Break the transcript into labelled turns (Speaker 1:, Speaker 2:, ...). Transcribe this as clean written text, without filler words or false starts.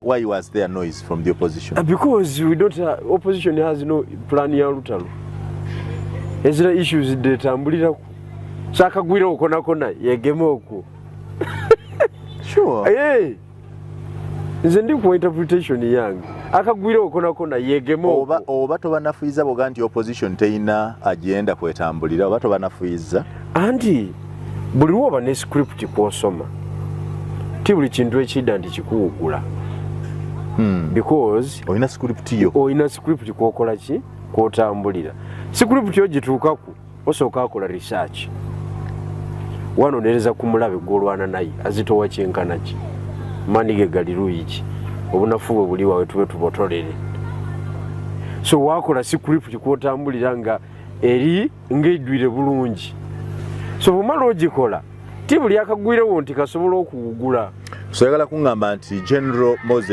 Speaker 1: why was there noise from the opposition?
Speaker 2: Because we don't opposition has no plan ya lutalo. Ezira issues detambulira ku. Saka gwira okona kona yegemo oku.
Speaker 1: Sure.
Speaker 2: Hey. Nze ndi ku interpretation yange. Akagwira okona kona yegemo
Speaker 1: oku. Oba to banafuiza boga nti opposition teina agenda kwetambulira oba to banafuiza.
Speaker 2: Anti buli woba ne script kwosoma. Tibuli kintu ekida ndi kikuwugula. Because
Speaker 1: oyina script yo.
Speaker 2: Oyina script kwokola ki kwotambulira. Script yo gituukaku osooka akola research. Wanonereza kumulabe golwana naye azitowa kyenkana ki. Manige galiruyi ki. Obunafuwe buli wawe tube tubotolere. So wakola script kwotambulira nga eri ng'edwire bulungi. So bumala ogikola tibuli akagwirewo nti kasobola okuwugula.
Speaker 1: So yagala kungamba nti General Moses